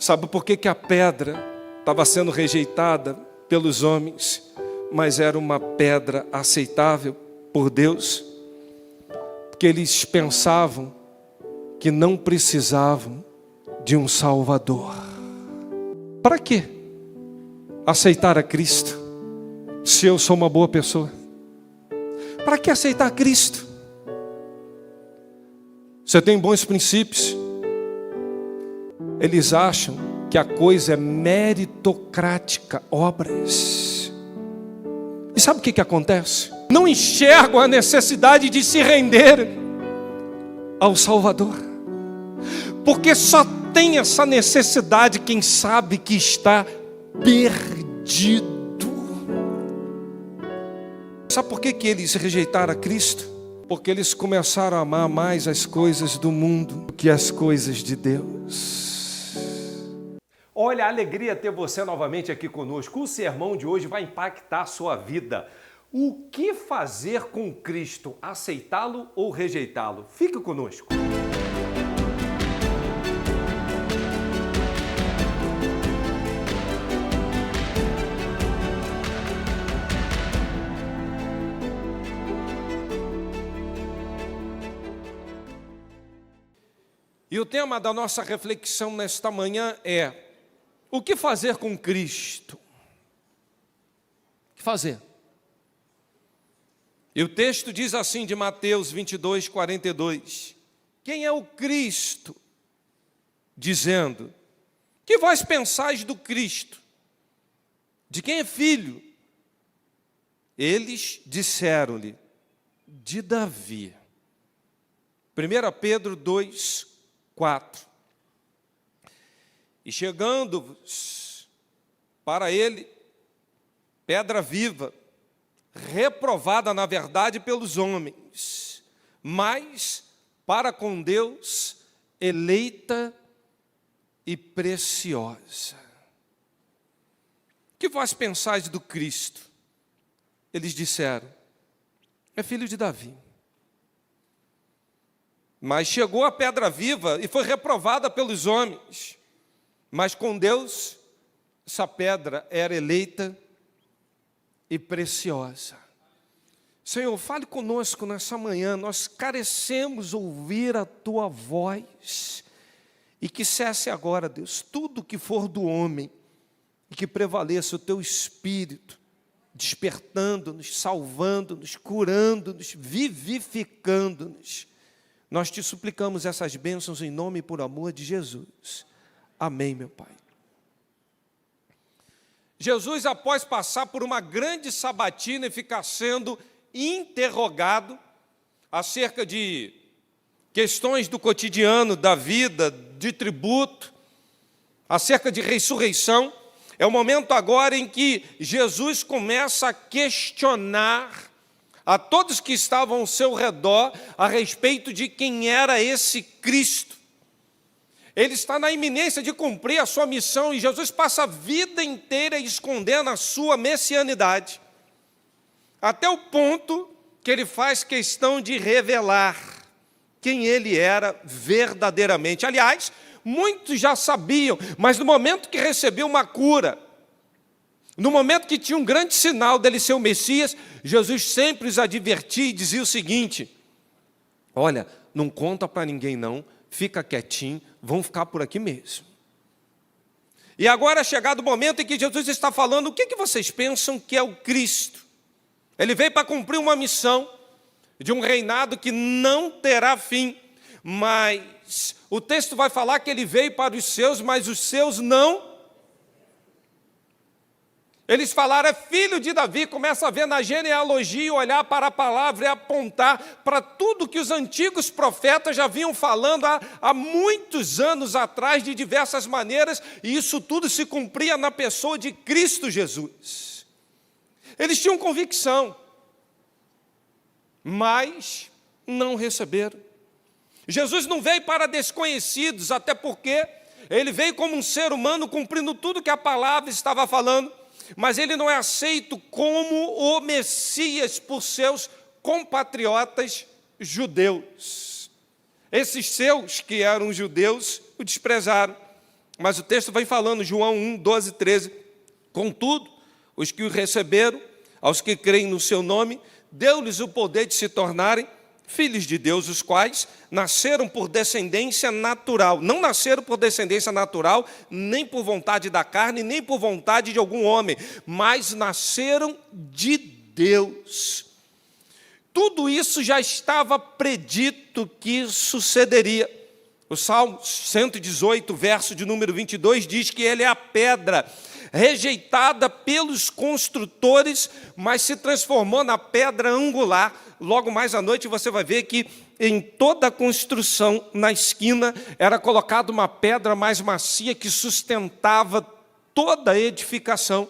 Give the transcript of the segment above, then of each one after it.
Sabe por que a pedra estava sendo rejeitada pelos homens, mas era uma pedra aceitável por Deus? Porque eles pensavam que não precisavam de um Salvador. Para quê aceitar a Cristo se eu sou uma boa pessoa? Para que aceitar Cristo? Você tem bons princípios. Eles acham que a coisa é meritocrática, obras. E sabe o que acontece? Não enxergam a necessidade de se render ao Salvador. Porque só tem essa necessidade quem sabe que está perdido. Sabe por que eles rejeitaram a Cristo? Porque eles começaram a amar mais as coisas do mundo do que as coisas de Deus. Olha, a alegria ter você novamente aqui conosco. O sermão de hoje vai impactar a sua vida. O que fazer com Cristo? Aceitá-lo ou rejeitá-lo? Fique conosco. E o tema da nossa reflexão nesta manhã é: o que fazer com Cristo? O que fazer? E o texto diz assim de Mateus 22, 42. Quem é o Cristo? Dizendo, que vós pensais do Cristo? De quem é filho? Eles disseram-lhe, de Davi. 1 Pedro 2, 4. E chegando-vos para ele, pedra viva, reprovada na verdade pelos homens, mas para com Deus eleita e preciosa. O que vós pensais do Cristo? Eles disseram, é filho de Davi. Mas chegou a pedra viva e foi reprovada pelos homens. Mas com Deus, essa pedra era eleita e preciosa. Senhor, fale conosco nessa manhã. Nós carecemos ouvir a Tua voz. E que cesse agora, Deus, tudo que for do homem. E que prevaleça o Teu Espírito, despertando-nos, salvando-nos, curando-nos, vivificando-nos. Nós te suplicamos essas bênçãos em nome e por amor de Jesus. Amém, meu Pai. Jesus, após passar por uma grande sabatina e ficar sendo interrogado acerca de questões do cotidiano, da vida, de tributo, acerca de ressurreição, é o momento agora em que Jesus começa a questionar a todos que estavam ao seu redor a respeito de quem era esse Cristo. Ele está na iminência de cumprir a sua missão e Jesus passa a vida inteira escondendo a sua messianidade, até o ponto que ele faz questão de revelar quem ele era verdadeiramente. Aliás, muitos já sabiam, mas no momento que recebeu uma cura, no momento que tinha um grande sinal dele ser o Messias, Jesus sempre os advertia e dizia o seguinte, olha, não conta para ninguém não, fica quietinho, vão ficar por aqui mesmo. E agora é chegado o momento em que Jesus está falando, o que vocês pensam que é o Cristo? Ele veio para cumprir uma missão de um reinado que não terá fim, mas o texto vai falar que ele veio para os seus, mas os seus não. Eles falaram, é filho de Davi, começa a ver na genealogia, olhar para a palavra e apontar para tudo que os antigos profetas já vinham falando há muitos anos atrás, de diversas maneiras, e isso tudo se cumpria na pessoa de Cristo Jesus. Eles tinham convicção, mas não receberam. Jesus não veio para desconhecidos, até porque ele veio como um ser humano, cumprindo tudo que a palavra estava falando, mas ele não é aceito como o Messias por seus compatriotas judeus. Esses seus, que eram judeus, o desprezaram. mas o texto vai falando, João 1, 12, 13. Contudo, os que o receberam, aos que creem no seu nome, deu-lhes o poder de se tornarem filhos de Deus, os quais nasceram por descendência natural. Não nasceram por descendência natural, nem por vontade da carne, nem por vontade de algum homem, mas nasceram de Deus. Tudo isso já estava predito que sucederia. O Salmo 118, verso de número 22, diz que ele é a pedra rejeitada pelos construtores, mas se transformou na pedra angular. Logo mais à noite você vai ver que em toda a construção, na esquina, era colocada uma pedra mais macia que sustentava toda a edificação.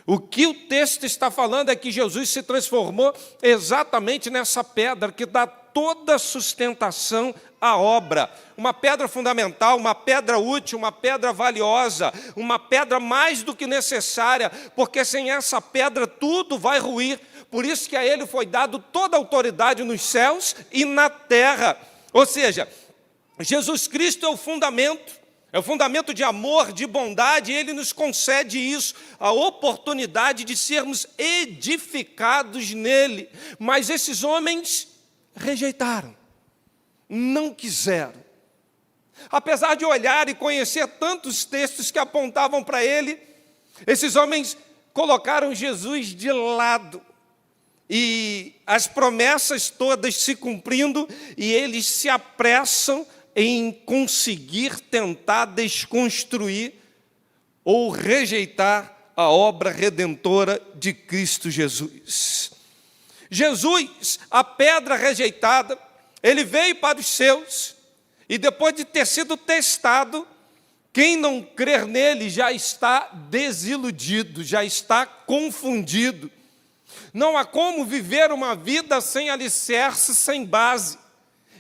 O que o texto está falando é que Jesus se transformou exatamente nessa pedra que dá toda a sustentação à obra. Uma pedra fundamental, uma pedra útil, uma pedra valiosa, uma pedra mais do que necessária, porque sem essa pedra tudo vai ruir. Por isso que a ele foi dado toda a autoridade nos céus e na terra. Ou seja, Jesus Cristo é o fundamento de amor, de bondade, e ele nos concede isso, a oportunidade de sermos edificados nele. Mas esses homens rejeitaram, não quiseram. Apesar de olhar e conhecer tantos textos que apontavam para ele, esses homens colocaram Jesus de lado. E as promessas todas se cumprindo, e eles se apressam em conseguir tentar desconstruir ou rejeitar a obra redentora de Cristo Jesus. Jesus, a pedra rejeitada, ele veio para os seus, e depois de ter sido testado, quem não crer nele já está desiludido, já está confundido. Não há como viver uma vida sem alicerce, sem base.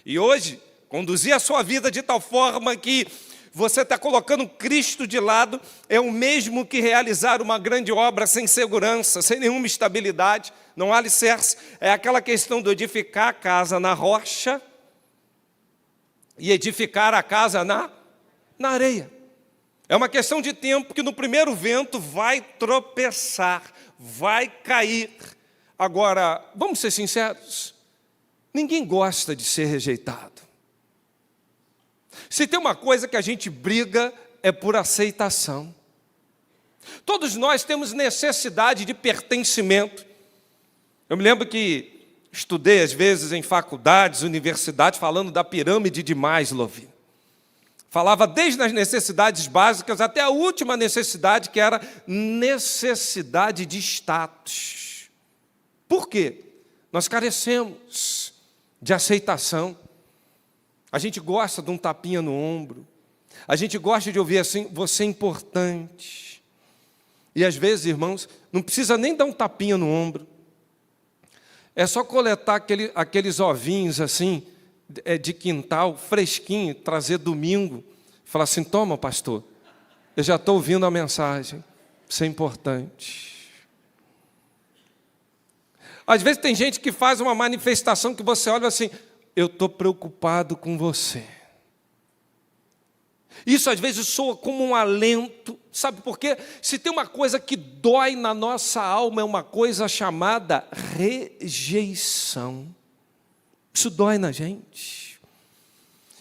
E hoje, conduzir a sua vida de tal forma que você está colocando Cristo de lado é o mesmo que realizar uma grande obra sem segurança, sem nenhuma estabilidade, não há alicerce. É aquela questão de edificar a casa na rocha e edificar a casa na areia. É uma questão de tempo que no primeiro vento vai tropeçar, vai cair. Agora, vamos ser sinceros, ninguém gosta de ser rejeitado. Se tem uma coisa que a gente briga, é por aceitação. Todos nós temos necessidade de pertencimento. Eu me lembro que estudei, às vezes, em faculdades, universidades, falando da pirâmide de Maslow. Falava desde as necessidades básicas até a última necessidade, que era necessidade de status. Por quê? Nós carecemos de aceitação. A gente gosta de um tapinha no ombro. A gente gosta de ouvir assim, você é importante. E às vezes, irmãos, não precisa nem dar um tapinha no ombro. É só coletar aqueles ovinhos assim, de quintal, fresquinho, trazer domingo. Falar assim, toma, pastor, eu já estou ouvindo a mensagem. Isso é importante. Às vezes tem gente que faz uma manifestação que você olha assim, eu estou preocupado com você. Isso às vezes soa como um alento, sabe por quê? Se tem uma coisa que dói na nossa alma, é uma coisa chamada rejeição. Isso dói na gente.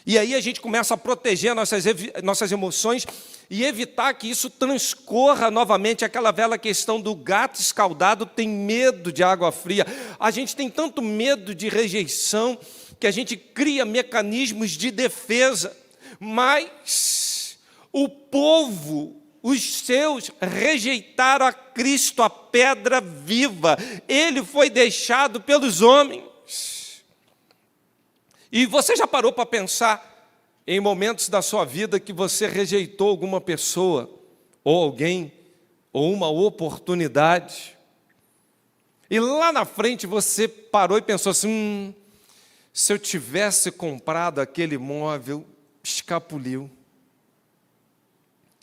E aí a gente começa a proteger nossas emoções e evitar que isso transcorra novamente, aquela velha questão do gato escaldado tem medo de água fria. A gente tem tanto medo de rejeição que a gente cria mecanismos de defesa, mas o povo, os seus, rejeitaram a Cristo, a pedra viva. Ele foi deixado pelos homens. E você já parou para pensar em momentos da sua vida que você rejeitou alguma pessoa, ou alguém, ou uma oportunidade? E lá na frente você parou e pensou assim, se eu tivesse comprado aquele imóvel, escapuliu,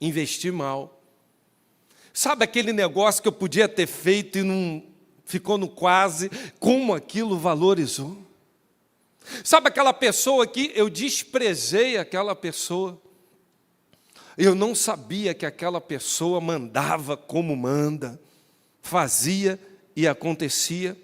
investi mal. Sabe aquele negócio que eu podia ter feito e não ficou no quase, como aquilo valorizou? Sabe aquela pessoa que eu desprezei aquela pessoa? Eu não sabia que aquela pessoa mandava como manda, fazia e acontecia.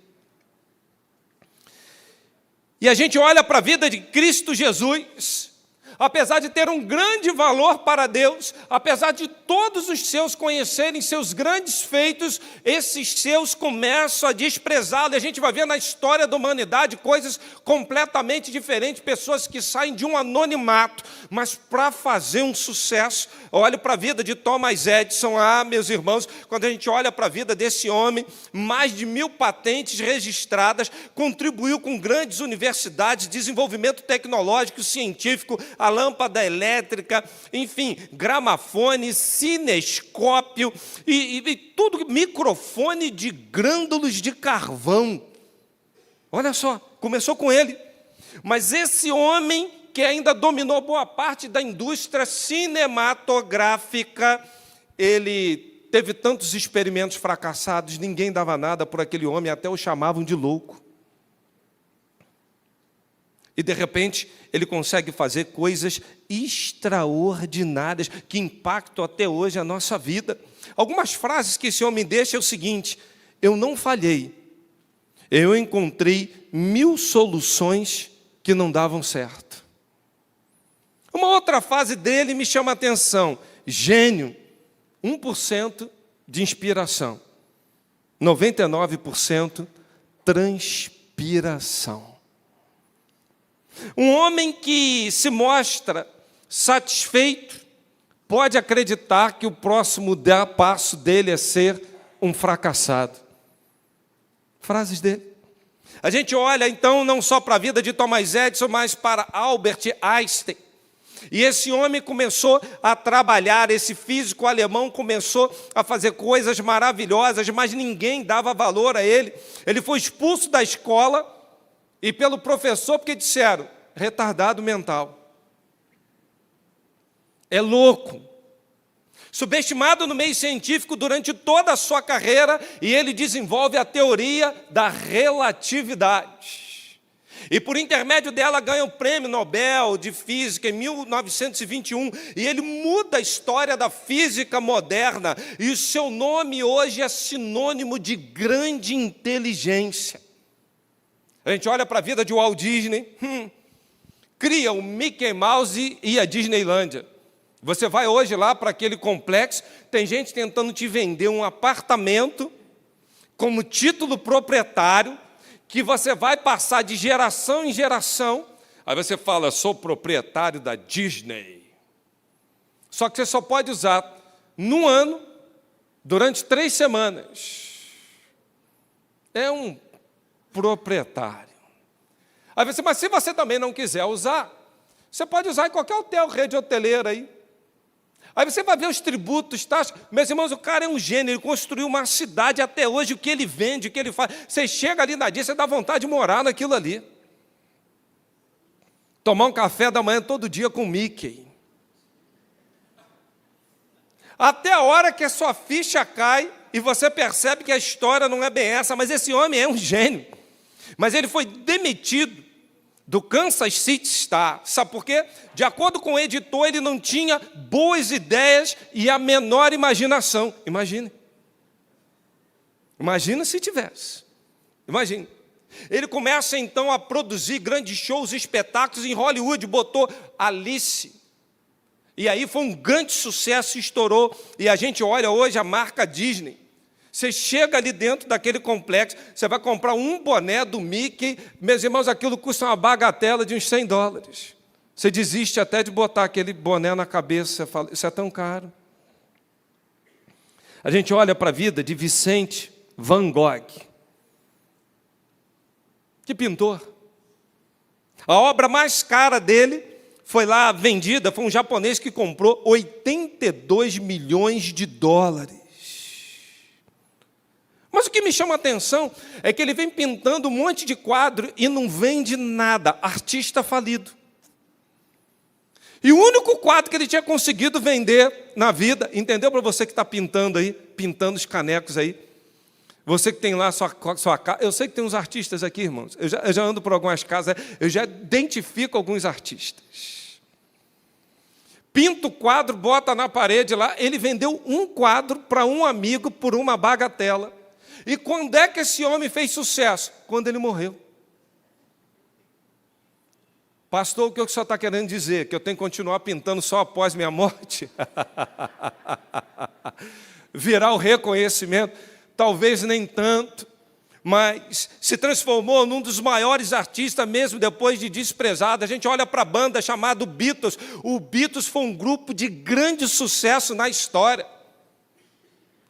E a gente olha para a vida de Cristo Jesus, apesar de ter um grande valor para Deus, apesar de todos os seus conhecerem seus grandes feitos, esses seus começam a desprezá-lo. E a gente vai ver na história da humanidade coisas completamente diferentes, pessoas que saem de um anonimato, mas para fazer um sucesso. Olho para a vida de Thomas Edison, meus irmãos, quando a gente olha para a vida desse homem, mais de 1000 patentes registradas, contribuiu com grandes universidades, desenvolvimento tecnológico, científico, a lâmpada elétrica, enfim, gramafone, cinescópio e tudo, microfone de grânulos de carvão. Olha só, começou com ele. Mas esse homem que ainda dominou boa parte da indústria cinematográfica, ele teve tantos experimentos fracassados, ninguém dava nada por aquele homem, até o chamavam de louco. E, de repente, ele consegue fazer coisas extraordinárias que impactam até hoje a nossa vida. Algumas frases que esse homem deixa é o seguinte: eu não falhei, eu encontrei 1000 soluções que não davam certo. Uma outra frase dele me chama a atenção: gênio, 1% de inspiração, 99% transpiração. Um homem que se mostra satisfeito pode acreditar que o próximo passo dele é ser um fracassado. Frases dele. A gente olha, então, não só para a vida de Thomas Edison, mas para Albert Einstein. E esse homem começou a trabalhar, esse físico alemão começou a fazer coisas maravilhosas, mas ninguém dava valor a ele. Ele foi expulso da escola e pelo professor, porque disseram: retardado mental. É louco. Subestimado no meio científico durante toda a sua carreira, e ele desenvolve a teoria da relatividade. E por intermédio dela ganha o Prêmio Nobel de Física em 1921, e ele muda a história da física moderna, e o seu nome hoje é sinônimo de grande inteligência. A gente olha para a vida de Walt Disney, cria o Mickey Mouse e a Disneylândia. Você vai hoje lá para aquele complexo, tem gente tentando te vender um apartamento como título proprietário, que você vai passar de geração em geração. Aí você fala: sou proprietário da Disney. Só que você só pode usar num ano, durante 3 semanas. É um proprietário. Aí você, mas se você também não quiser usar, você pode usar em qualquer hotel, rede hoteleira aí. Aí você vai ver os tributos, taxas. Meus irmãos, o cara é um gênio, ele construiu uma cidade até hoje, o que ele vende, o que ele faz. Você chega ali na dia, você dá vontade de morar naquilo ali. Tomar um café da manhã todo dia com o Mickey. Até a hora que a sua ficha cai e você percebe que a história não é bem essa, mas esse homem é um gênio. Mas ele foi demitido do Kansas City Star. Sabe por quê? De acordo com o editor, ele não tinha boas ideias e a menor imaginação. Imagine. Imagina se tivesse. Imagine. Ele começa, então, a produzir grandes shows, espetáculos em Hollywood, botou Alice. E aí foi um grande sucesso, estourou. E a gente olha hoje a marca Disney. Você chega ali dentro daquele complexo, você vai comprar um boné do Mickey, meus irmãos, aquilo custa uma bagatela de uns $100. Você desiste até de botar aquele boné na cabeça, você fala: isso é tão caro. A gente olha para a vida de Vicente Van Gogh. Que pintor. A obra mais cara dele foi lá vendida, foi um japonês que comprou $82 milhões. Mas o que me chama a atenção é que ele vem pintando um monte de quadro e não vende nada. Artista falido. E o único quadro que ele tinha conseguido vender na vida, entendeu? Para você que está pintando aí, pintando os canecos aí, você que tem lá sua casa, eu sei que tem uns artistas aqui, irmãos, eu já ando por algumas casas, eu já identifico alguns artistas. pinta o quadro, bota na parede lá. Ele vendeu um quadro para um amigo por uma bagatela. E quando é que esse homem fez sucesso? Quando ele morreu. Pastor, o que o senhor está querendo dizer? Que eu tenho que continuar pintando só após minha morte? Virar o reconhecimento? Talvez nem tanto, mas se transformou num dos maiores artistas, mesmo depois de desprezado. A gente olha para a banda chamada Beatles. O Beatles foi um grupo de grande sucesso na história.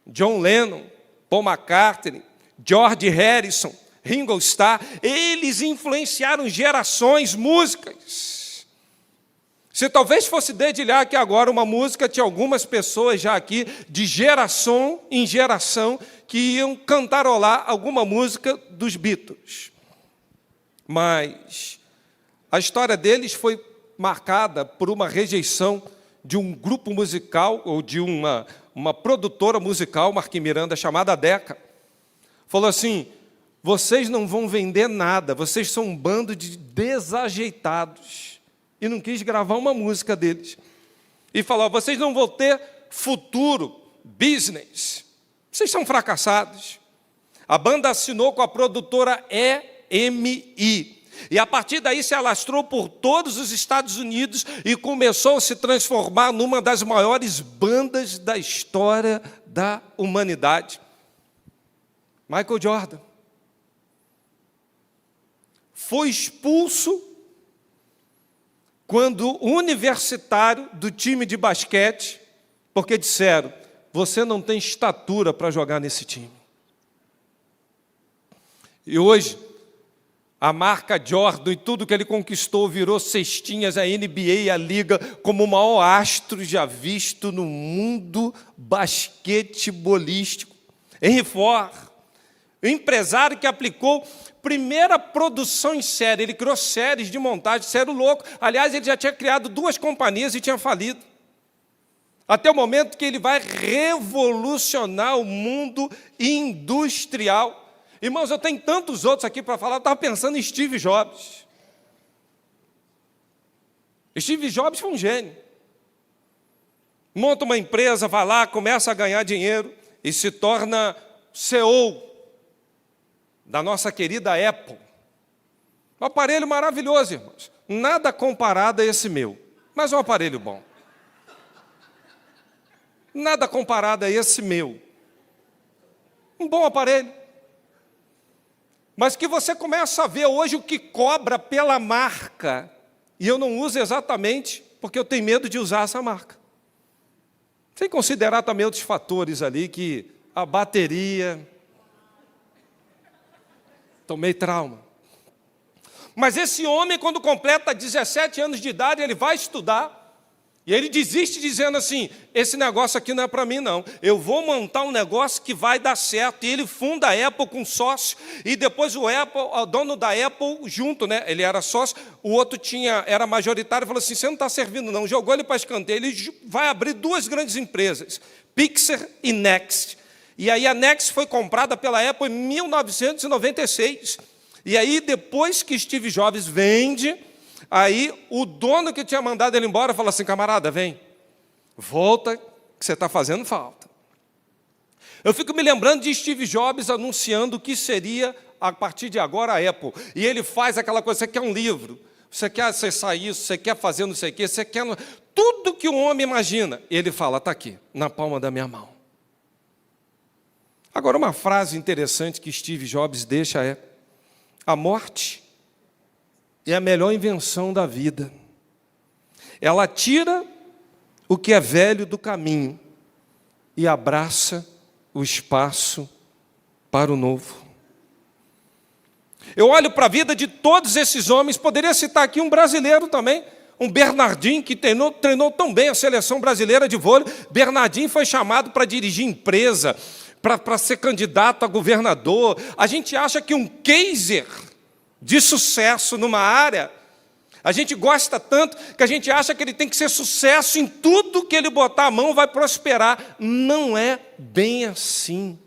John Lennon, Paul McCartney, George Harrison, Ringo Starr, eles influenciaram gerações, músicas. Se talvez fosse dedilhar aqui agora uma música, tinha algumas pessoas já aqui, de geração em geração, que iam cantarolar alguma música dos Beatles. Mas a história deles foi marcada por uma rejeição de um grupo musical, ou de uma produtora musical, Marquinhos Miranda, chamada Decca. Falou assim: vocês não vão vender nada, vocês são um bando de desajeitados. E não quis gravar uma música deles. E falou: vocês não vão ter futuro, business. Vocês são fracassados. A banda assinou com a produtora EMI. E a partir daí se alastrou por todos os Estados Unidos e começou a se transformar numa das maiores bandas da história da humanidade. Michael Jordan foi expulso quando universitário do time de basquete, porque disseram: você não tem estatura para jogar nesse time. E hoje, a marca Jordan e tudo que ele conquistou virou cestinhas, a NBA e a Liga, como o maior astro já visto no mundo basquetebolístico. Henry Ford, o empresário que aplicou primeira produção em série, ele criou séries de montagem, sério louco. Aliás, ele já tinha criado 2 companhias e tinha falido. Até o momento que ele vai revolucionar o mundo industrial. Irmãos, eu tenho tantos outros aqui para falar, eu estava pensando em Steve Jobs. Steve Jobs foi um gênio. Monta uma empresa, vai lá, começa a ganhar dinheiro e se torna CEO da nossa querida Apple. Um aparelho maravilhoso, irmãos. Nada comparado a esse meu, mas um aparelho bom. Nada comparado a esse meu. Um bom aparelho. Mas que você começa a ver hoje o que cobra pela marca. E eu não uso exatamente porque eu tenho medo de usar essa marca. Sem considerar também outros fatores ali, que a bateria... Tomei trauma. Mas esse homem, quando completa 17 anos de idade, ele vai estudar. E ele desiste dizendo assim: esse negócio aqui não é para mim, não. Eu vou montar um negócio que vai dar certo. E ele funda a Apple com sócio. E depois o dono da Apple, junto, né? Ele era sócio, o outro era majoritário, falou assim: você não está servindo, não. Jogou ele para escanteio. Ele vai abrir 2 grandes empresas, Pixar e Next. E aí a Next foi comprada pela Apple em 1996. E aí, depois que Steve Jobs vende, aí o dono que tinha mandado ele embora fala assim: camarada, vem, volta, que você está fazendo falta. Eu fico me lembrando de Steve Jobs anunciando o que seria, a partir de agora, a Apple. E ele faz aquela coisa: você quer um livro, você quer acessar isso, você quer fazer não sei o quê, você quer... Tudo que um homem imagina, ele fala: está aqui, na palma da minha mão. Agora, uma frase interessante que Steve Jobs deixa é: a morte é a melhor invenção da vida. Ela tira o que é velho do caminho e abraça o espaço para o novo. Eu olho para a vida de todos esses homens, poderia citar aqui um brasileiro também, um Bernardinho, que treinou tão bem a seleção brasileira de vôlei. Bernardinho foi chamado para dirigir empresa, para ser candidato a governador. A gente acha que um Kaiser de sucesso numa área, a gente gosta tanto que a gente acha que ele tem que ser sucesso em tudo que ele botar a mão vai prosperar. Não é bem assim.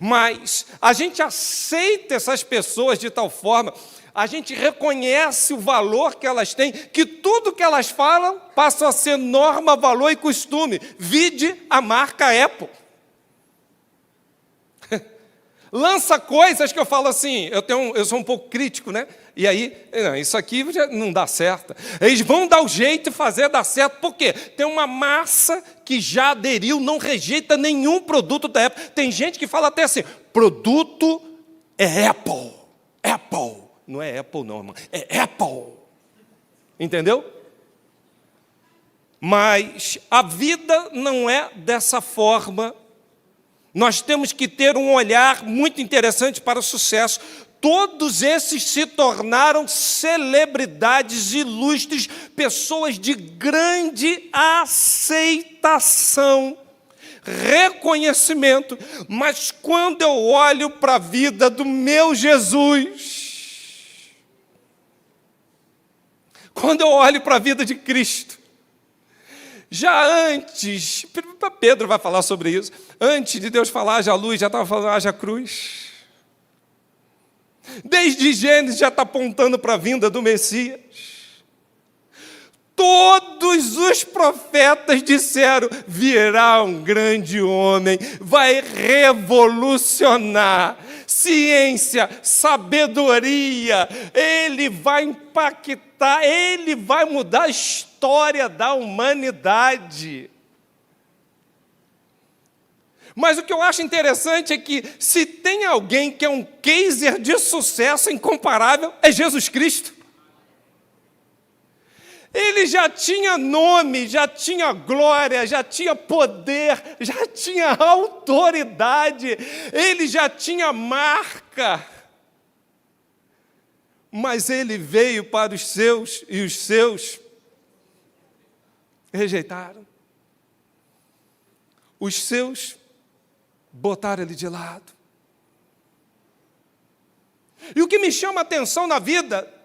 Mas a gente aceita essas pessoas de tal forma. a gente reconhece o valor que elas têm, que tudo que elas falam passa a ser norma, valor e costume. Vide a marca Apple. Lança coisas que eu falo assim, eu sou um pouco crítico, né? E aí, não, isso aqui já não dá certo. Eles vão dar o jeito de fazer dar certo, por quê? Tem uma massa que já aderiu, não rejeita nenhum produto da Apple. Tem gente que fala até assim, produto é Apple. Apple. Não é Apple não, irmão. É Apple. Entendeu? Mas a vida não é dessa forma. Nós temos que ter um olhar muito interessante para o sucesso. Todos esses se tornaram celebridades ilustres, pessoas de grande aceitação, reconhecimento. Mas quando eu olho para a vida do meu Jesus, quando eu olho para a vida de Cristo, já antes, Pedro vai falar sobre isso, antes de Deus falar haja luz, já estava falando haja cruz. Desde Gênesis já está apontando para a vinda do Messias. Todos os profetas disseram, virá um grande homem, vai revolucionar. Ciência, sabedoria, ele vai impactar, ele vai mudar a história da humanidade. Mas o que eu acho interessante é que se tem alguém que é um case de sucesso incomparável, é Jesus Cristo. Ele já tinha nome, já tinha glória, já tinha poder, já tinha autoridade, ele já tinha marca. Mas ele veio para os seus e os seus rejeitaram. Os seus botaram ele de lado. E o que me chama a atenção na vida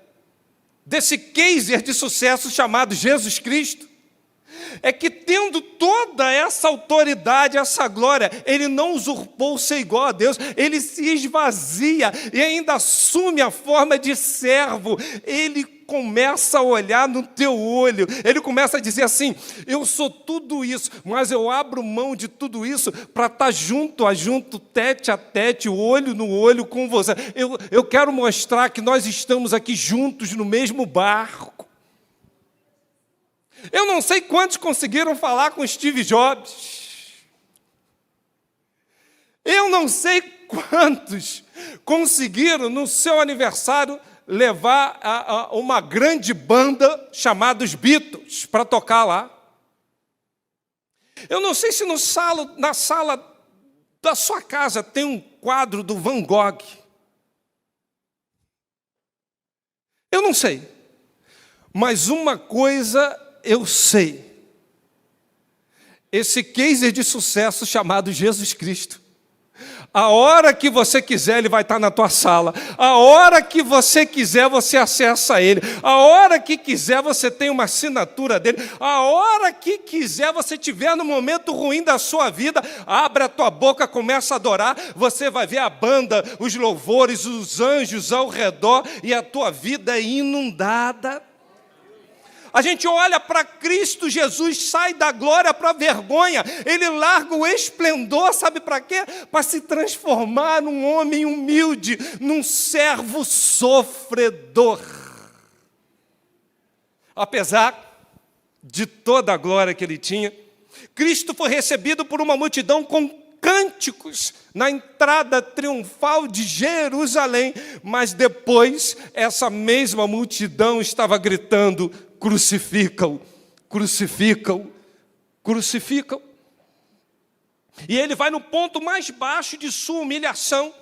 desse case de sucesso chamado Jesus Cristo, é que tendo toda essa autoridade, essa glória, ele não usurpou ser igual a Deus, ele se esvazia e ainda assume a forma de servo. Ele começa a olhar no teu olho, ele começa a dizer assim, eu sou tudo isso, mas eu abro mão de tudo isso para estar junto a junto, tete a tete, olho no olho com você. Eu quero mostrar que nós estamos aqui juntos no mesmo barco. Eu não sei quantos conseguiram falar com Steve Jobs. Eu não sei quantos conseguiram, no seu aniversário, levar uma grande banda chamada os Beatles para tocar lá. Eu não sei se na sala da sua casa tem um quadro do Van Gogh. Eu não sei. Mas uma coisa eu sei. Esse case de sucesso chamado Jesus Cristo, a hora que você quiser, ele vai estar na tua sala. A hora que você quiser, você acessa ele. A hora que quiser, você tem uma assinatura dele. A hora que quiser, você estiver no momento ruim da sua vida, abre a tua boca, começa a adorar. Você vai ver a banda, os louvores, os anjos ao redor, e a tua vida é inundada. A gente olha para Cristo Jesus, sai da glória para a vergonha. Ele larga o esplendor, sabe para quê? Para se transformar num homem humilde, num servo sofredor. Apesar de toda a glória que ele tinha, Cristo foi recebido por uma multidão com cânticos na entrada triunfal de Jerusalém. Mas depois, essa mesma multidão estava gritando, crucificam, crucificam, crucificam. E ele vai no ponto mais baixo de sua humilhação,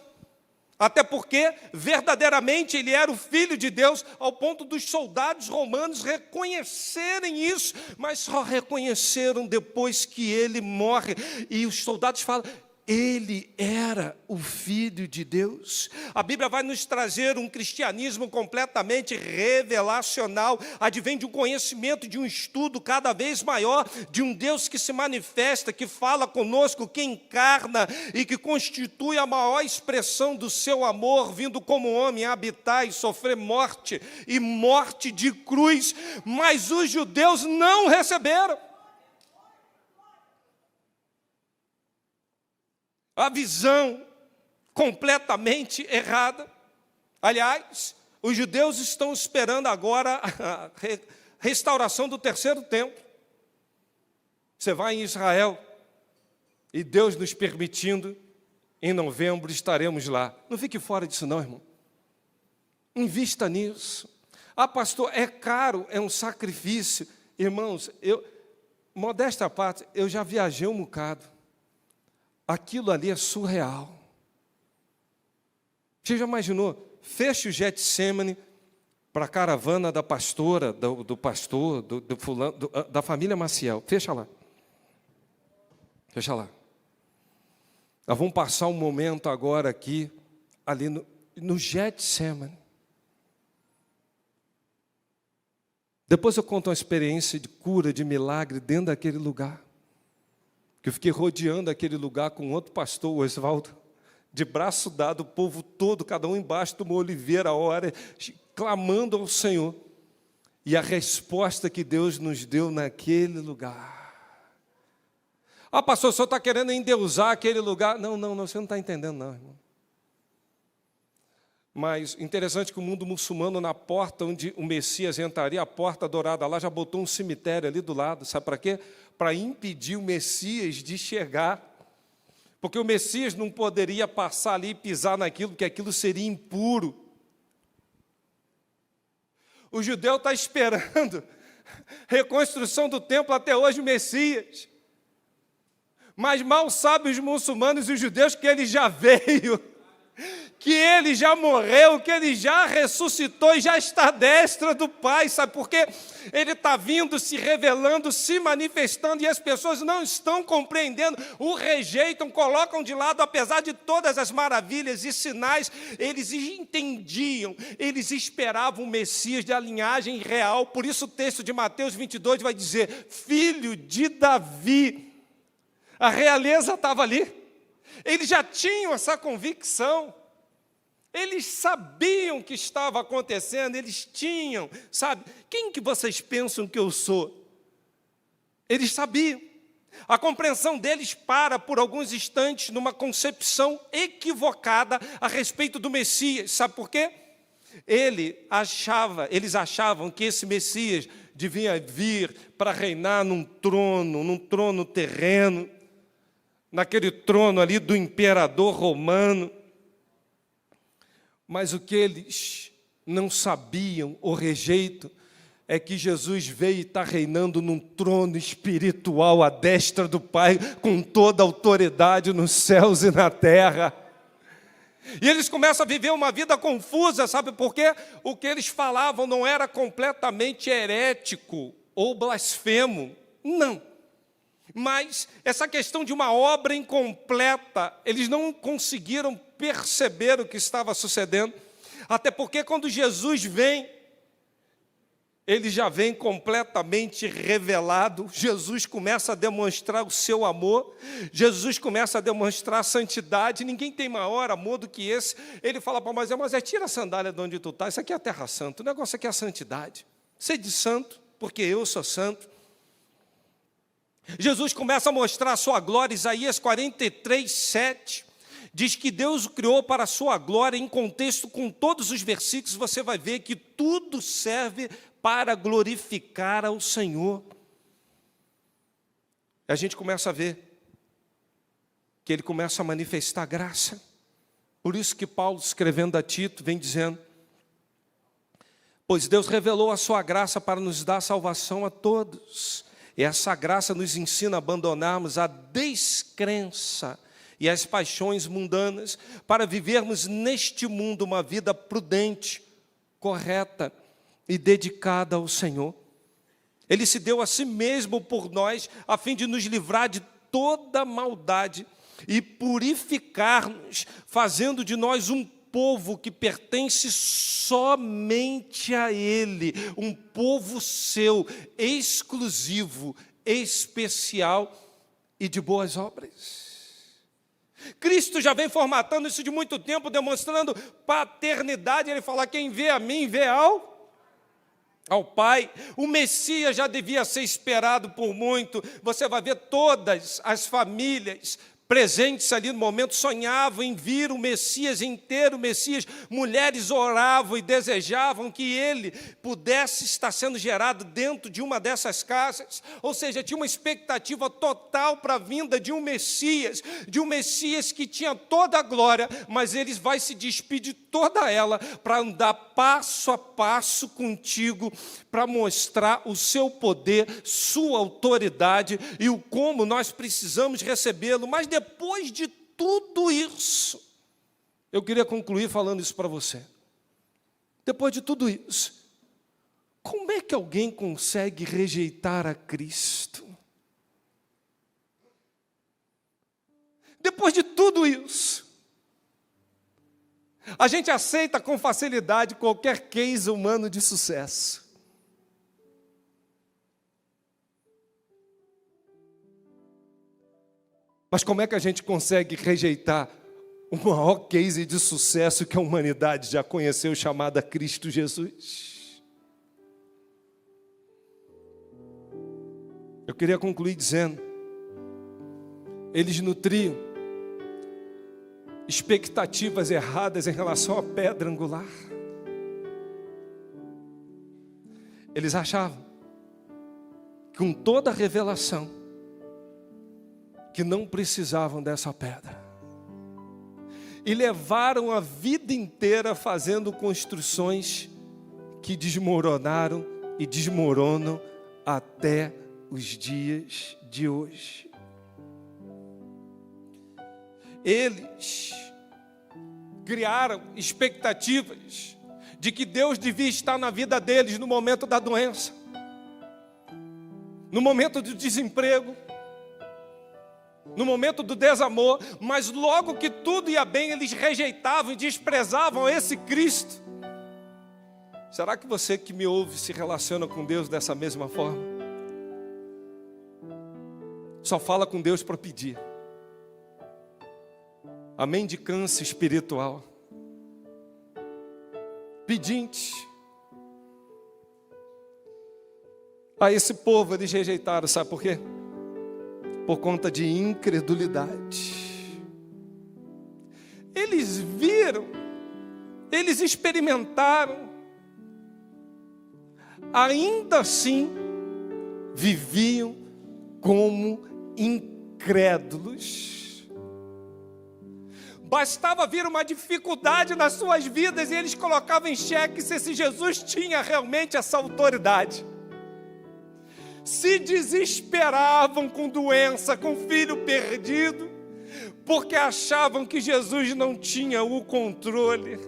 até porque verdadeiramente ele era o Filho de Deus, ao ponto dos soldados romanos reconhecerem isso, mas só reconheceram depois que ele morre. E os soldados falam, ele era o Filho de Deus. A Bíblia vai nos trazer um cristianismo completamente revelacional, advém de um conhecimento, de um estudo cada vez maior, de um Deus que se manifesta, que fala conosco, que encarna e que constitui a maior expressão do seu amor, vindo como homem a habitar e sofrer morte, e morte de cruz. Mas os judeus não receberam. A visão completamente errada. Aliás, os judeus estão esperando agora a restauração do terceiro templo. Você vai em Israel e Deus nos permitindo, em novembro estaremos lá. Não fique fora disso não, irmão. Invista nisso. Ah, pastor, é caro, é um sacrifício. Irmãos, modéstia à parte, eu já viajei um bocado. Aquilo ali é surreal. Você já imaginou? Fecha o Getsemane para a caravana da pastora, do pastor, do fulano, da família Maciel. Fecha lá. Fecha lá. Nós vamos passar um momento agora aqui, ali no Getsemane. Depois eu conto uma experiência de cura, de milagre dentro daquele lugar. Que eu fiquei rodeando aquele lugar com outro pastor, o Oswaldo, de braço dado, o povo todo, cada um embaixo de uma oliveira, a hora, clamando ao Senhor. E a resposta que Deus nos deu naquele lugar. Ah, pastor, o senhor está querendo endeusar aquele lugar? Não, você não está entendendo não, irmão. Mas interessante que o mundo muçulmano, na porta onde o Messias entraria, a porta dourada lá, já botou um cemitério ali do lado. Sabe para quê? Para impedir o Messias de chegar. Porque o Messias não poderia passar ali e pisar naquilo, porque aquilo seria impuro. O judeu está esperando reconstrução do templo até hoje, o Messias. Mas mal sabem os muçulmanos e os judeus que ele já veio, que ele já morreu, que ele já ressuscitou e já está à destra do Pai. Sabe por quê? Ele está vindo, se revelando, se manifestando, e as pessoas não estão compreendendo, o rejeitam, colocam de lado, apesar de todas as maravilhas e sinais. Eles entendiam, eles esperavam o Messias da linhagem real. Por isso o texto de Mateus 22 vai dizer, filho de Davi. A realeza estava ali. Eles já tinham essa convicção. Eles sabiam o que estava acontecendo, eles tinham, sabe? Quem que vocês pensam que eu sou? Eles sabiam. A compreensão deles para por alguns instantes numa concepção equivocada a respeito do Messias. Sabe por quê? Eles achavam que esse Messias devia vir para reinar num trono terreno, naquele trono ali do imperador romano. Mas o que eles não sabiam, o rejeito, é que Jesus veio e está reinando num trono espiritual à destra do Pai, com toda a autoridade nos céus e na terra. E eles começam a viver uma vida confusa, sabe por quê? O que eles falavam não era completamente herético ou blasfemo, não. Mas essa questão de uma obra incompleta, eles não conseguiram perceber o que estava sucedendo, até porque quando Jesus vem, ele já vem completamente revelado. Jesus começa a demonstrar o seu amor, Jesus começa a demonstrar a santidade. Ninguém tem maior amor do que esse. Ele fala para Moisés, tira a sandália de onde tu está, isso aqui é a terra santa, o negócio aqui é a santidade. Sede santo, porque eu sou santo. Jesus começa a mostrar a sua glória. Isaías 43, 7, diz que Deus o criou para a sua glória. Em contexto com todos os versículos, você vai ver que tudo serve para glorificar ao Senhor. A gente começa a ver que ele começa a manifestar graça. Por isso que Paulo, escrevendo a Tito, vem dizendo, pois Deus revelou a sua graça para nos dar salvação a todos. E essa graça nos ensina a abandonarmos a descrença e as paixões mundanas para vivermos neste mundo uma vida prudente, correta e dedicada ao Senhor. Ele se deu a si mesmo por nós, a fim de nos livrar de toda maldade. e purificar-nos, fazendo de nós um povo que pertence somente a Ele, um povo seu, exclusivo, especial e de boas obras. Cristo já vem formatando isso de muito tempo, demonstrando paternidade. Ele fala: quem vê a mim, vê ao Pai. O Messias já devia ser esperado por muito. Você vai ver todas as famílias presentes ali no momento sonhavam em vir o Messias, em ter o Messias. Mulheres oravam e desejavam que ele pudesse estar sendo gerado dentro de uma dessas casas. Ou seja, tinha uma expectativa total para a vinda de um Messias que tinha toda a glória, mas ele vai se despir de toda ela para andar passo a passo contigo, para mostrar o seu poder, sua autoridade e o como nós precisamos recebê-lo. Mas depois de tudo isso, eu queria concluir falando isso para você. Depois de tudo isso, como é que alguém consegue rejeitar a Cristo? Depois de tudo isso, a gente aceita com facilidade qualquer case humano de sucesso. Mas como é que a gente consegue rejeitar o maior case de sucesso que a humanidade já conheceu, chamada Cristo Jesus? Eu queria concluir dizendo, eles nutriam expectativas erradas em relação à pedra angular. Eles achavam, com toda a revelação, que não precisavam dessa pedra. E levaram a vida inteira fazendo construções que desmoronaram e desmoronam até os dias de hoje. Eles criaram expectativas de que Deus devia estar na vida deles no momento da doença, no momento do desemprego, no momento do desamor, mas logo que tudo ia bem, eles rejeitavam e desprezavam esse Cristo. Será que você que me ouve se relaciona com Deus dessa mesma forma? Só fala com Deus para pedir. A mendicância espiritual. Pedinte. A esse povo eles rejeitaram, sabe por quê? Por conta de incredulidade. Eles viram, eles experimentaram, ainda assim viviam como incrédulos. Bastava vir uma dificuldade nas suas vidas e eles colocavam em xeque se esse Jesus tinha realmente essa autoridade. Se desesperavam com doença, com filho perdido, porque achavam que Jesus não tinha o controle.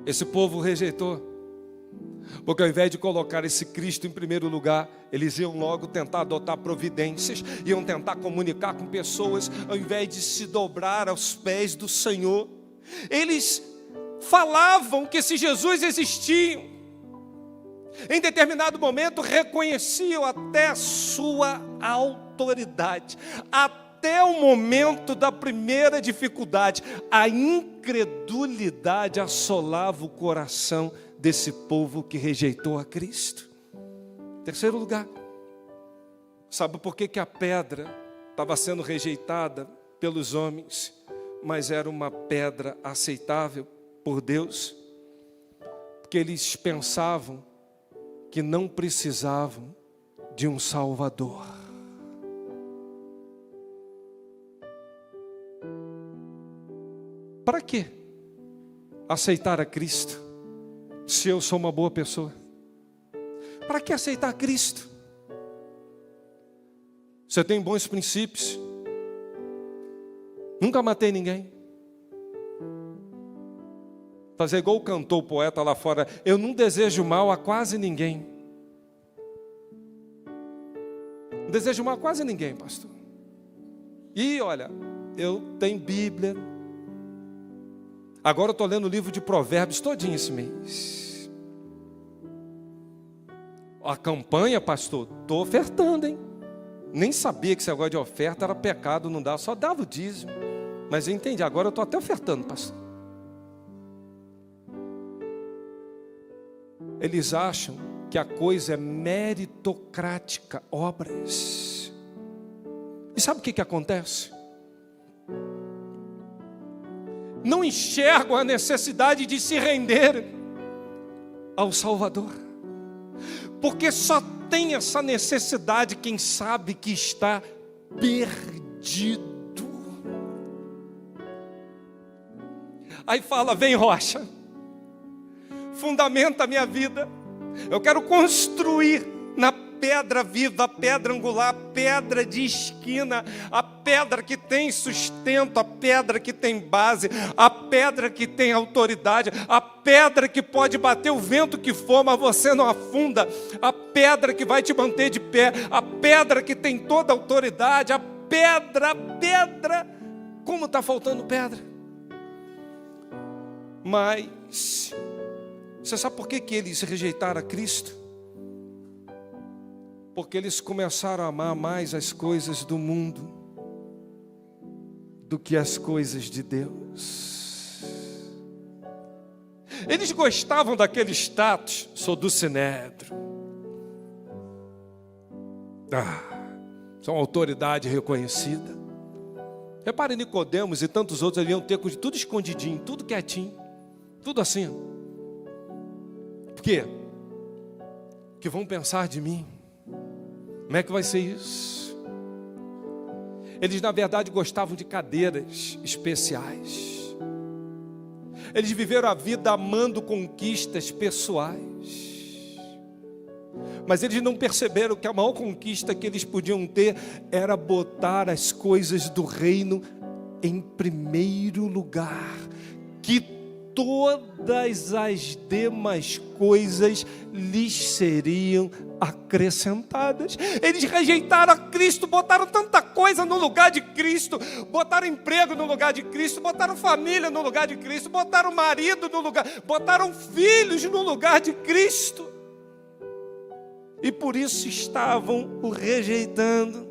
Esse povo rejeitou, porque ao invés de colocar esse Cristo em primeiro lugar, eles iam logo tentar adotar providências, iam tentar comunicar com pessoas, ao invés de se dobrar aos pés do Senhor. Eles falavam que esse Jesus existia. Em determinado momento reconheciam até a sua autoridade. Até o momento da primeira dificuldade, a incredulidade assolava o coração desse povo que rejeitou a Cristo. Terceiro lugar, sabe por que a pedra estava sendo rejeitada pelos homens, mas era uma pedra aceitável por Deus? Porque eles pensavam que não precisavam de um Salvador. Para que aceitar a Cristo, se eu sou uma boa pessoa? Para que aceitar Cristo? Você tem bons princípios, nunca matei ninguém. Fazer igual cantou o poeta lá fora, eu não desejo mal a quase ninguém. Não desejo mal a quase ninguém, pastor. E olha, eu tenho Bíblia. Agora eu estou lendo o livro de Provérbios todinho esse mês. A campanha, pastor, estou ofertando, hein? Nem sabia que esse negócio de oferta era pecado, não dava, só dava o dízimo. Mas eu entendi, agora eu estou até ofertando, pastor. Eles acham que a coisa é meritocrática, obras. E sabe o que acontece? Não enxergam a necessidade de se render ao Salvador. Porque só tem essa necessidade quem sabe que está perdido. Aí fala, vem rocha, fundamenta a minha vida. Eu quero construir na pedra viva, a pedra angular, a pedra de esquina, a pedra que tem sustento, a pedra que tem base, a pedra que tem autoridade, a pedra que pode bater o vento que for, mas você não afunda, a pedra que vai te manter de pé, a pedra que tem toda a autoridade, a pedra, como está faltando pedra? Mas você sabe por que eles rejeitaram a Cristo? Porque eles começaram a amar mais as coisas do mundo do que as coisas de Deus. Eles gostavam daquele status, sou do Sinédrio. São autoridade reconhecida. Repare, Nicodemos e tantos outros deviam ter tudo escondidinho, tudo quietinho, tudo assim. Por quê? Que vão pensar de mim. Como é que vai ser isso? Eles, na verdade, gostavam de cadeiras especiais. Eles viveram a vida amando conquistas pessoais. Mas eles não perceberam que a maior conquista que eles podiam ter era botar as coisas do reino em primeiro lugar. Que todas as demais coisas lhes seriam acrescentadas. Eles rejeitaram a Cristo, botaram tanta coisa no lugar de Cristo, botaram emprego no lugar de Cristo, botaram família no lugar de Cristo, botaram marido no lugar, botaram filhos no lugar de Cristo. E por isso estavam o rejeitando.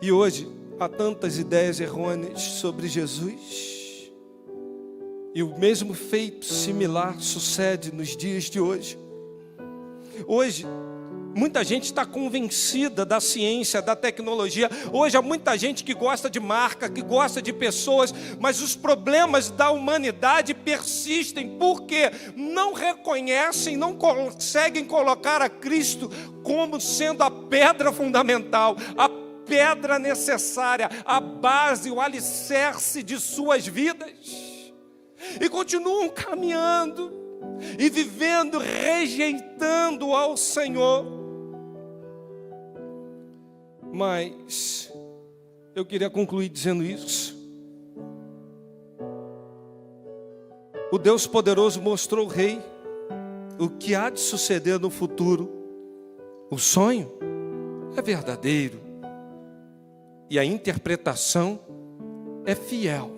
E hoje há tantas ideias errôneas sobre Jesus. E o mesmo feito similar sucede nos dias de hoje. Hoje, muita gente está convencida da ciência, da tecnologia. Hoje há muita gente que gosta de marca, que gosta de pessoas, mas os problemas da humanidade persistem, porque não reconhecem, não conseguem colocar a Cristo como sendo a pedra fundamental, a pedra necessária, a base, o alicerce de suas vidas. E continuam caminhando e vivendo, rejeitando ao Senhor. Mas eu queria concluir dizendo isso. O Deus poderoso mostrou ao rei o que há de suceder no futuro. O sonho é verdadeiro e a interpretação é fiel.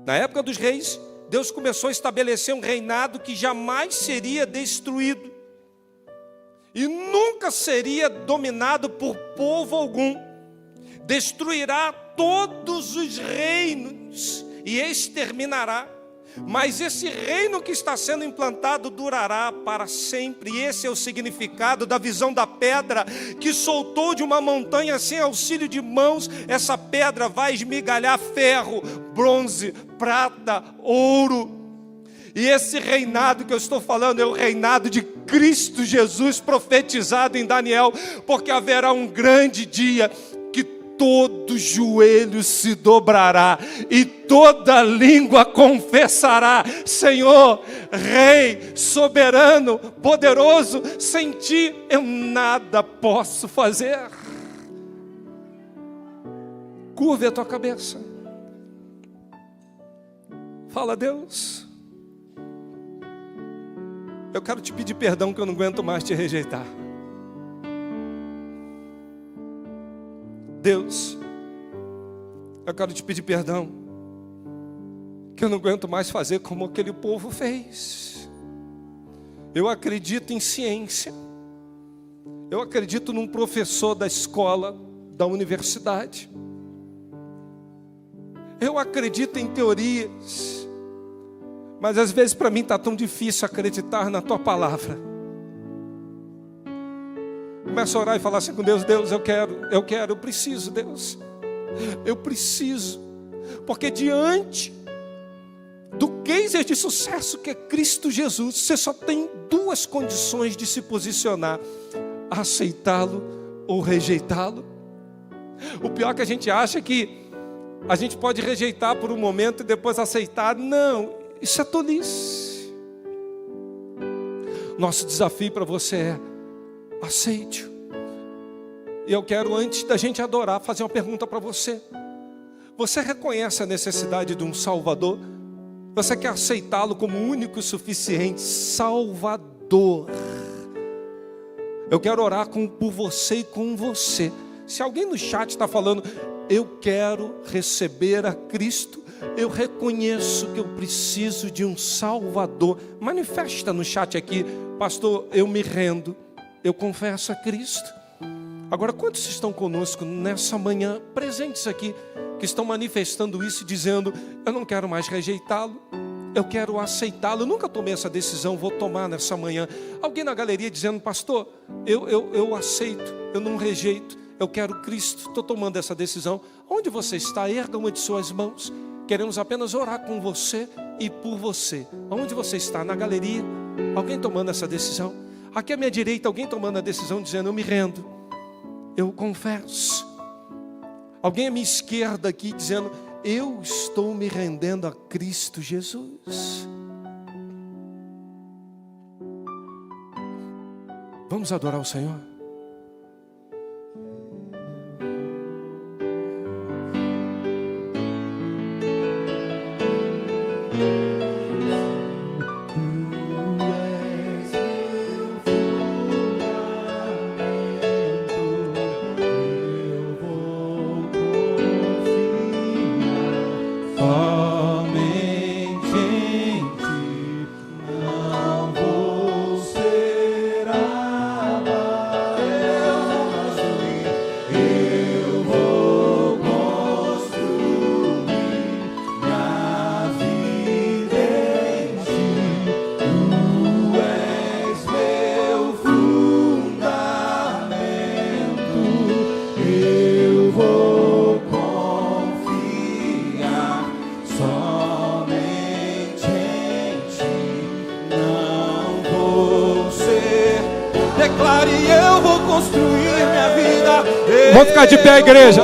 Na época dos reis, Deus começou a estabelecer um reinado que jamais seria destruído e nunca seria dominado por povo algum. Destruirá todos os reinos e exterminará. Mas esse reino que está sendo implantado durará para sempre. E esse é o significado da visão da pedra que soltou de uma montanha sem auxílio de mãos. Essa pedra vai esmigalhar ferro, bronze, prata, ouro. E esse reinado que eu estou falando é o reinado de Cristo Jesus, profetizado em Daniel, porque haverá um grande dia que todo joelho se dobrará e toda língua confessará: Senhor, Rei, soberano, poderoso, sem ti eu nada posso fazer. Curve a tua cabeça. Fala: Deus, eu quero te pedir perdão que eu não aguento mais te rejeitar. Deus, eu quero te pedir perdão, que eu não aguento mais fazer como aquele povo fez. Eu acredito em ciência, eu acredito num professor da escola, da universidade, eu acredito em teorias, mas às vezes para mim está tão difícil acreditar na tua palavra. Começa a orar e falar assim com Deus: Deus, eu preciso, Deus, eu preciso, porque diante do case de sucesso que é Cristo Jesus, você só tem duas condições de se posicionar: aceitá-lo ou rejeitá-lo. O pior é que a gente acha que a gente pode rejeitar por um momento e depois aceitar. Não, isso é tolice. Nosso desafio para você é: aceite-o. E eu quero, antes da gente adorar, fazer uma pergunta para você. Você reconhece a necessidade de um Salvador? Você quer aceitá-lo como único e suficiente Salvador? Eu quero orar por você e com você. Se alguém no chat está falando: eu quero receber a Cristo, eu reconheço que eu preciso de um Salvador, manifesta no chat aqui: pastor, eu me rendo, eu confesso a Cristo. Agora, quantos estão conosco nessa manhã, presentes aqui, que estão manifestando isso, dizendo: eu não quero mais rejeitá-lo, eu quero aceitá-lo, eu nunca tomei essa decisão, vou tomar nessa manhã. Alguém na galeria dizendo: pastor, eu aceito, eu não rejeito, eu quero Cristo, estou tomando essa decisão. Onde você está? Erga uma de suas mãos. Queremos apenas orar com você e por você. Onde você está? Na galeria? Alguém tomando essa decisão? Aqui à minha direita, alguém tomando a decisão, dizendo: eu me rendo, eu confesso. Alguém à minha esquerda aqui dizendo: eu estou me rendendo a Cristo Jesus. Vamos adorar o Senhor? Declare: eu vou construir minha vida. Vamos ficar de pé, igreja.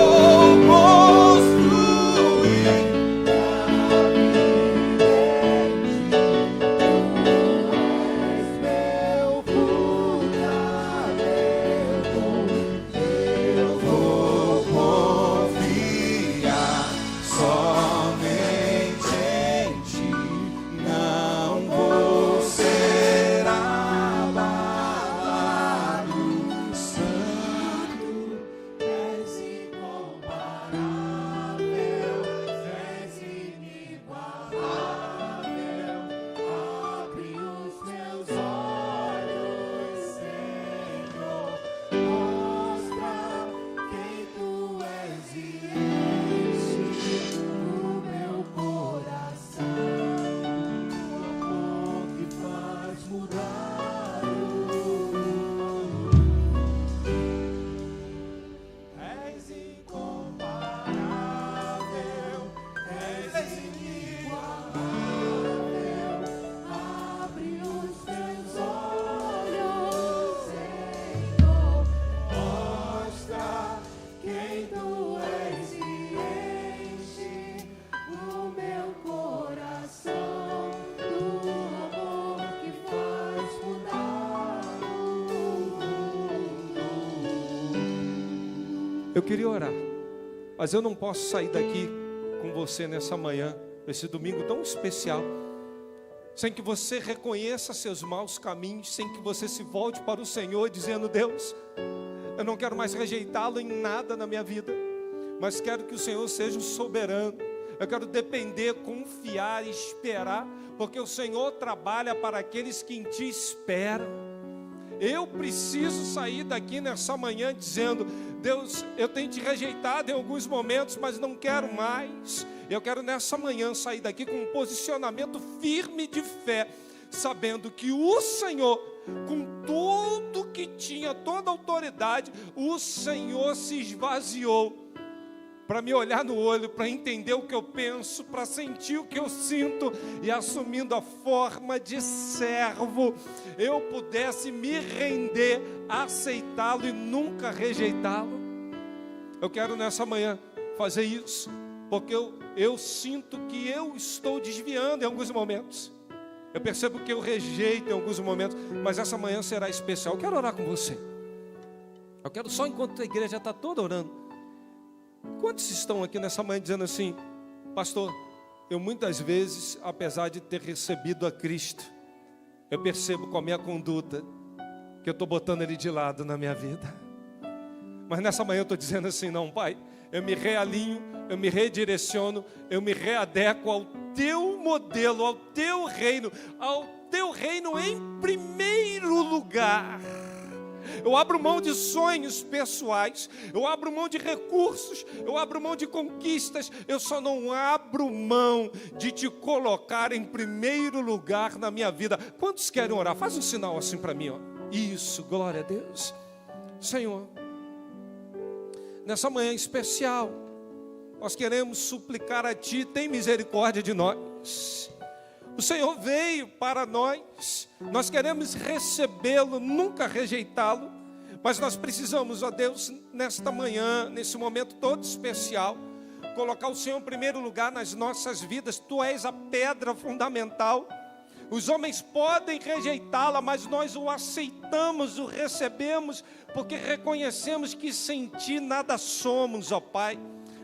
Eu queria orar, mas eu não posso sair daqui com você nessa manhã, nesse domingo tão especial, sem que você reconheça seus maus caminhos, sem que você se volte para o Senhor dizendo: Deus, eu não quero mais rejeitá-lo em nada na minha vida. mas quero que o Senhor seja o soberano. Eu quero depender, confiar, esperar, porque o Senhor trabalha para aqueles que em Ti esperam. Eu preciso sair daqui nessa manhã dizendo: Deus, eu tenho Te rejeitado em alguns momentos, mas não quero mais. Eu quero nessa manhã sair daqui com um posicionamento firme de fé, sabendo que o Senhor, com tudo que tinha, toda a autoridade, o Senhor se esvaziou para me olhar no olho, para entender o que eu penso, para sentir o que eu sinto, e assumindo a forma de servo, eu pudesse me render, aceitá-lo e nunca rejeitá-lo. Eu quero nessa manhã fazer isso, porque eu sinto que eu estou desviando em alguns momentos. Eu percebo que eu rejeito em alguns momentos, mas essa manhã será especial. Eu quero orar com você. Eu quero só, enquanto a igreja está toda orando. Quantos estão aqui nessa manhã dizendo assim: pastor, eu muitas vezes, apesar de ter recebido a Cristo, eu percebo com a minha conduta que eu estou botando Ele de lado na minha vida. Mas nessa manhã eu estou dizendo assim: não, Pai, eu me realinho, eu me redireciono, eu me readequo ao Teu modelo, ao Teu reino em primeiro lugar. Eu abro mão de sonhos pessoais, eu abro mão de recursos, eu abro mão de conquistas, eu só não abro mão de Te colocar em primeiro lugar na minha vida. Quantos querem orar? Faz um sinal assim para mim, ó. Isso, glória a Deus. Senhor, nessa manhã especial, nós queremos suplicar a Ti, tem misericórdia de nós. O Senhor veio para nós queremos recebê-lo, nunca rejeitá-lo, mas nós precisamos, ó Deus, nesta manhã, nesse momento todo especial, colocar o Senhor em primeiro lugar nas nossas vidas. Tu és a pedra fundamental. Os homens podem rejeitá-la, mas nós o aceitamos, o recebemos, porque reconhecemos que sem Ti nada somos, ó Pai.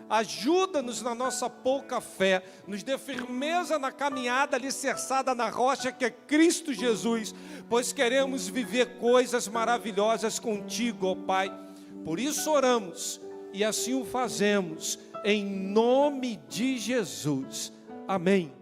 Ajuda-nos na nossa pouca fé, nos dê firmeza na caminhada alicerçada na rocha que é Cristo Jesus, pois queremos viver coisas maravilhosas contigo, ó Pai. Por isso oramos e assim o fazemos, em nome de Jesus. Amém.